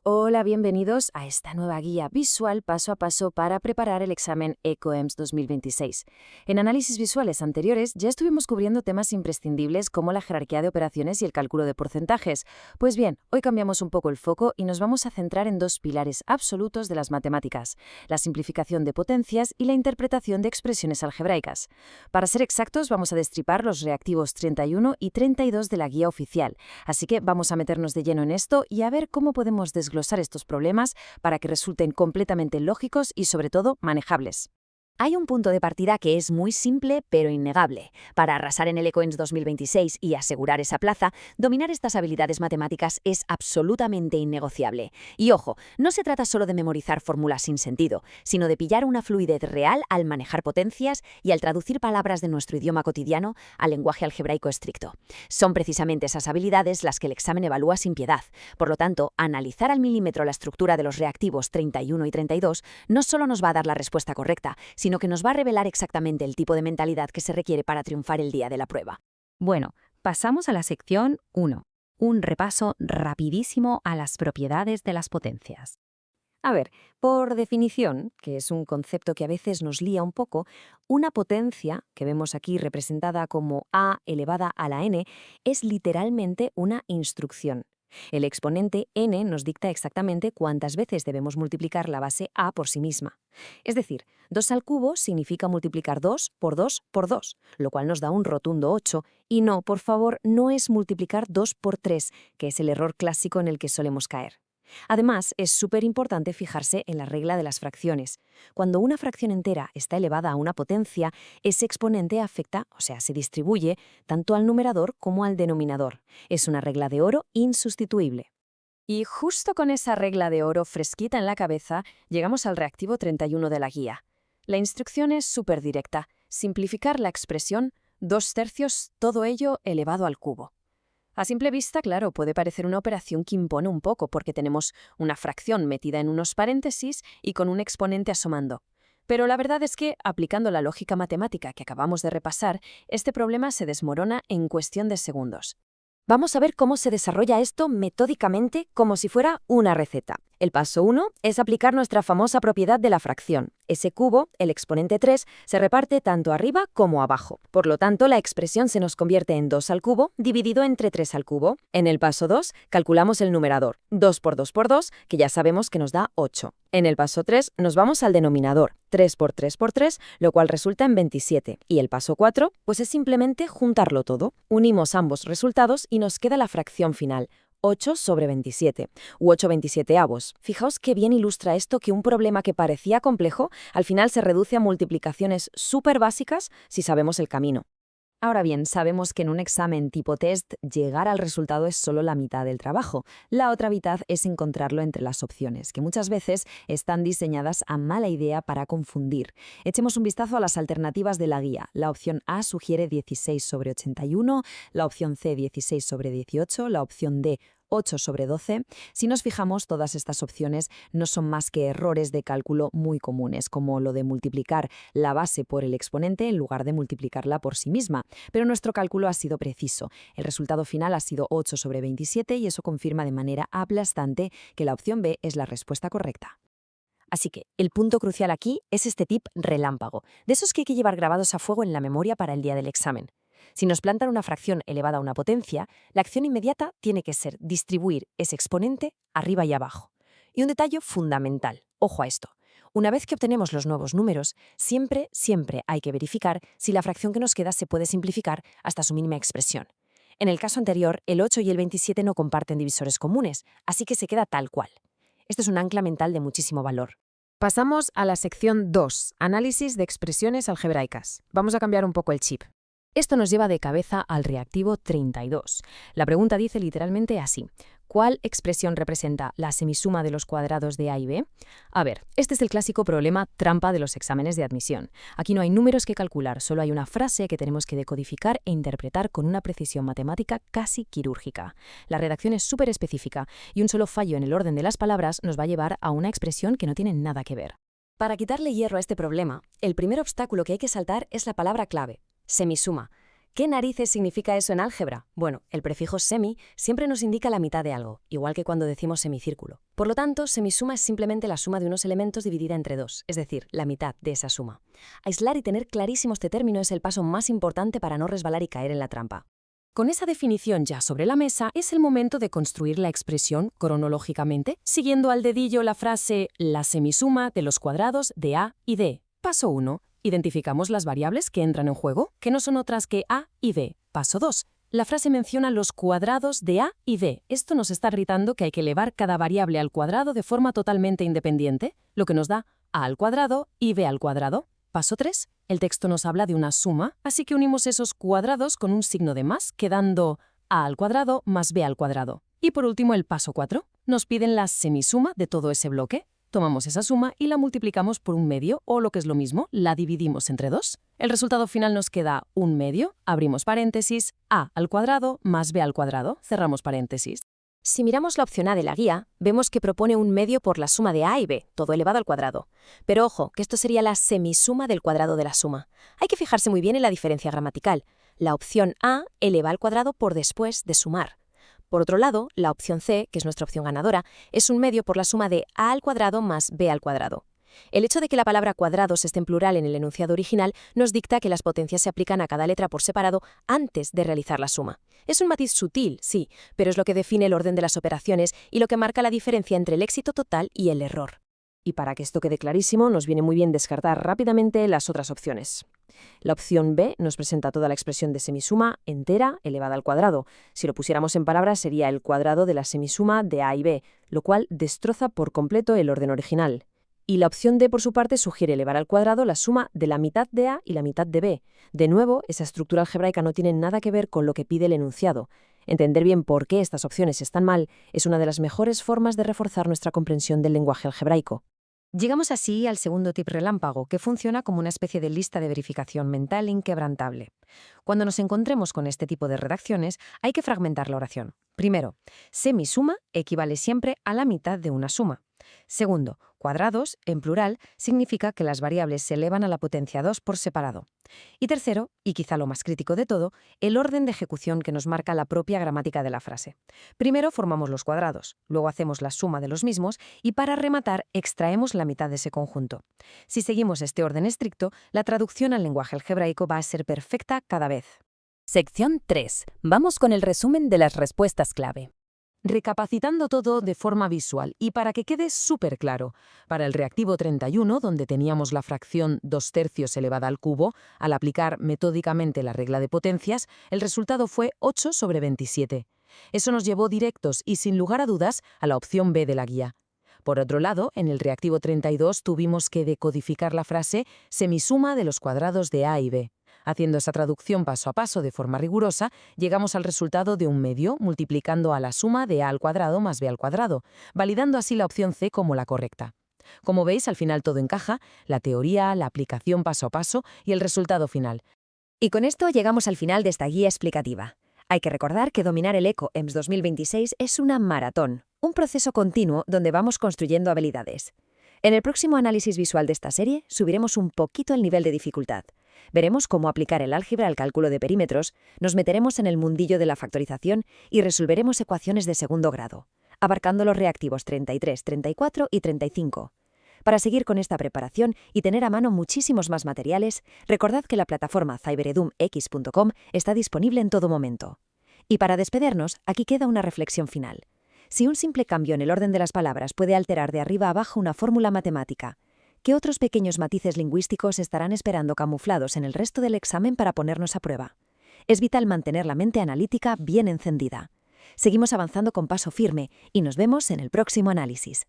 Hola, bienvenidos a esta nueva guía visual paso a paso para preparar el examen ECOEMS 2026. En análisis visuales anteriores ya estuvimos cubriendo temas imprescindibles como la jerarquía de operaciones y el cálculo de porcentajes. Pues bien, hoy cambiamos un poco el foco y nos vamos a centrar en dos pilares absolutos de las matemáticas: la simplificación de potencias y la interpretación de expresiones algebraicas. Para ser exactos, vamos a destripar los reactivos 31 y 32 de la guía oficial, así que vamos a meternos de lleno en esto y a ver cómo podemos desglosar estos problemas para que resulten completamente lógicos y, sobre todo, manejables. Hay un punto de partida que es muy simple pero innegable. Para arrasar en el ECOEMS 2026 y asegurar esa plaza, dominar estas habilidades matemáticas es absolutamente innegociable. Y ojo, no se trata solo de memorizar fórmulas sin sentido, sino de pillar una fluidez real al manejar potencias y al traducir palabras de nuestro idioma cotidiano al lenguaje algebraico estricto. Son precisamente esas habilidades las que el examen evalúa sin piedad. Por lo tanto, analizar al milímetro la estructura de los reactivos 31 y 32 no solo nos va a dar la respuesta correcta, sino que nos va a revelar exactamente el tipo de mentalidad que se requiere para triunfar el día de la prueba. Bueno, pasamos a la sección 1, un repaso rapidísimo a las propiedades de las potencias. A ver, por definición, que es un concepto que a veces nos lía un poco, una potencia, que vemos aquí representada como a elevada a la n, es literalmente una instrucción. El exponente n nos dicta exactamente cuántas veces debemos multiplicar la base a por sí misma. Es decir, 2 al cubo significa multiplicar 2 por 2 por 2, lo cual nos da un rotundo 8, y no, por favor, no es multiplicar 2 por 3, que es el error clásico en el que solemos caer. Además, es súper importante fijarse en la regla de las fracciones. Cuando una fracción entera está elevada a una potencia, ese exponente afecta, o sea, se distribuye, tanto al numerador como al denominador. Es una regla de oro insustituible. Y justo con esa regla de oro fresquita en la cabeza, llegamos al reactivo 31 de la guía. La instrucción es súper directa: simplificar la expresión 2/3 todo ello elevado al cubo. A simple vista, claro, puede parecer una operación que impone un poco porque tenemos una fracción metida en unos paréntesis y con un exponente asomando. Pero la verdad es que, aplicando la lógica matemática que acabamos de repasar, este problema se desmorona en cuestión de segundos. Vamos a ver cómo se desarrolla esto metódicamente como si fuera una receta. El paso 1 es aplicar nuestra famosa propiedad de la fracción. Ese cubo, el exponente 3, se reparte tanto arriba como abajo. Por lo tanto, la expresión se nos convierte en 2 al cubo dividido entre 3 al cubo. En el paso 2, calculamos el numerador. 2 por 2 por 2, que ya sabemos que nos da 8. En el paso 3, nos vamos al denominador. 3 por 3 por 3, lo cual resulta en 27. Y el paso 4, pues es simplemente juntarlo todo. Unimos ambos resultados y nos queda la fracción final: 8 sobre 27, u 8/27avos. Fijaos qué bien ilustra esto que un problema que parecía complejo, al final se reduce a multiplicaciones súper básicas si sabemos el camino. Ahora bien, sabemos que en un examen tipo test, llegar al resultado es solo la mitad del trabajo. La otra mitad es encontrarlo entre las opciones, que muchas veces están diseñadas a mala idea para confundir. Echemos un vistazo a las alternativas de la guía. La opción A sugiere 16 sobre 81, la opción C 16 sobre 18, la opción D 8 sobre 12. Si nos fijamos, todas estas opciones no son más que errores de cálculo muy comunes, como lo de multiplicar la base por el exponente en lugar de multiplicarla por sí misma. Pero nuestro cálculo ha sido preciso. El resultado final ha sido 8 sobre 27 y eso confirma de manera aplastante que la opción B es la respuesta correcta. Así que el punto crucial aquí es este tip relámpago, de esos que hay que llevar grabados a fuego en la memoria para el día del examen. Si nos plantan una fracción elevada a una potencia, la acción inmediata tiene que ser distribuir ese exponente arriba y abajo. Y un detalle fundamental, ojo a esto: una vez que obtenemos los nuevos números, siempre hay que verificar si la fracción que nos queda se puede simplificar hasta su mínima expresión. En el caso anterior, el 8 y el 27 no comparten divisores comunes, así que se queda tal cual. Esto es un ancla mental de muchísimo valor. Pasamos a la sección 2, análisis de expresiones algebraicas. Vamos a cambiar un poco el chip. Esto nos lleva de cabeza al reactivo 32. La pregunta dice literalmente así: ¿cuál expresión representa la semisuma de los cuadrados de A y B? A ver, este es el clásico problema trampa de los exámenes de admisión. Aquí no hay números que calcular, solo hay una frase que tenemos que decodificar e interpretar con una precisión matemática casi quirúrgica. La redacción es súper específica y un solo fallo en el orden de las palabras nos va a llevar a una expresión que no tiene nada que ver. Para quitarle hierro a este problema, el primer obstáculo que hay que saltar es la palabra clave: semisuma, ¿Qué narices significa eso en álgebra? Bueno, el prefijo semi siempre nos indica la mitad de algo, igual que cuando decimos semicírculo. Por lo tanto, semisuma es simplemente la suma de unos elementos dividida entre dos, es decir, la mitad de esa suma. Aislar y tener clarísimo este término es el paso más importante para no resbalar y caer en la trampa. Con esa definición ya sobre la mesa, es el momento de construir la expresión cronológicamente, siguiendo al dedillo la frase la semisuma de los cuadrados de A y D. Paso 1. Identificamos las variables que entran en juego, que no son otras que A y B. Paso 2. La frase menciona los cuadrados de A y B. Esto nos está gritando que hay que elevar cada variable al cuadrado de forma totalmente independiente, lo que nos da A al cuadrado y B al cuadrado. Paso 3. El texto nos habla de una suma, así que unimos esos cuadrados con un signo de más, quedando A al cuadrado más B al cuadrado. Y por último, el paso 4. Nos piden la semisuma de todo ese bloque. Tomamos esa suma y la multiplicamos por un medio, o lo que es lo mismo, la dividimos entre 2. El resultado final nos queda un medio, abrimos paréntesis, A al cuadrado más B al cuadrado, cerramos paréntesis. Si miramos la opción A de la guía, vemos que propone un medio por la suma de A y B, todo elevado al cuadrado. Pero ojo, que esto sería la semisuma del cuadrado de la suma. Hay que fijarse muy bien en la diferencia gramatical. La opción A eleva al cuadrado por después de sumar. Por otro lado, la opción C, que es nuestra opción ganadora, es un medio por la suma de A al cuadrado más B al cuadrado. El hecho de que la palabra cuadrados esté en plural en el enunciado original nos dicta que las potencias se aplican a cada letra por separado antes de realizar la suma. Es un matiz sutil, sí, pero es lo que define el orden de las operaciones y lo que marca la diferencia entre el éxito total y el error. Y para que esto quede clarísimo, nos viene muy bien descartar rápidamente las otras opciones. La opción B nos presenta toda la expresión de semisuma entera elevada al cuadrado. Si lo pusiéramos en palabras sería el cuadrado de la semisuma de A y B, lo cual destroza por completo el orden original. Y la opción D, por su parte, sugiere elevar al cuadrado la suma de la mitad de A y la mitad de B. De nuevo, esa estructura algebraica no tiene nada que ver con lo que pide el enunciado. Entender bien por qué estas opciones están mal es una de las mejores formas de reforzar nuestra comprensión del lenguaje algebraico. Llegamos así al segundo tip relámpago, que funciona como una especie de lista de verificación mental inquebrantable. Cuando nos encontremos con este tipo de redacciones, hay que fragmentar la oración. Primero, semisuma equivale siempre a la mitad de una suma. Segundo, cuadrados, en plural, significa que las variables se elevan a la potencia 2 por separado. Y tercero, y quizá lo más crítico de todo, el orden de ejecución que nos marca la propia gramática de la frase. Primero formamos los cuadrados, luego hacemos la suma de los mismos y para rematar extraemos la mitad de ese conjunto. Si seguimos este orden estricto, la traducción al lenguaje algebraico va a ser perfecta cada vez. Sección 3. Vamos con el resumen de las respuestas clave. Recapacitando todo de forma visual y para que quede súper claro, para el reactivo 31, donde teníamos la fracción 2/3 elevada al cubo, al aplicar metódicamente la regla de potencias, el resultado fue 8/27. Eso nos llevó directos y sin lugar a dudas a la opción B de la guía. Por otro lado, en el reactivo 32 tuvimos que decodificar la frase semisuma de los cuadrados de A y B. Haciendo esa traducción paso a paso de forma rigurosa, llegamos al resultado de un medio multiplicando a la suma de A al cuadrado más B al cuadrado, validando así la opción C como la correcta. Como veis, al final todo encaja, la teoría, la aplicación paso a paso y el resultado final. Y con esto llegamos al final de esta guía explicativa. Hay que recordar que dominar el ECO-EMS 2026 es una maratón, un proceso continuo donde vamos construyendo habilidades. En el próximo análisis visual de esta serie subiremos un poquito el nivel de dificultad. Veremos cómo aplicar el álgebra al cálculo de perímetros, nos meteremos en el mundillo de la factorización y resolveremos ecuaciones de segundo grado, abarcando los reactivos 33, 34 y 35. Para seguir con esta preparación y tener a mano muchísimos más materiales, recordad que la plataforma cyberedumx.com está disponible en todo momento. Y para despedirnos, aquí queda una reflexión final. Si un simple cambio en el orden de las palabras puede alterar de arriba a abajo una fórmula matemática, ¿qué otros pequeños matices lingüísticos estarán esperando camuflados en el resto del examen para ponernos a prueba? Es vital mantener la mente analítica bien encendida. Seguimos avanzando con paso firme y nos vemos en el próximo análisis.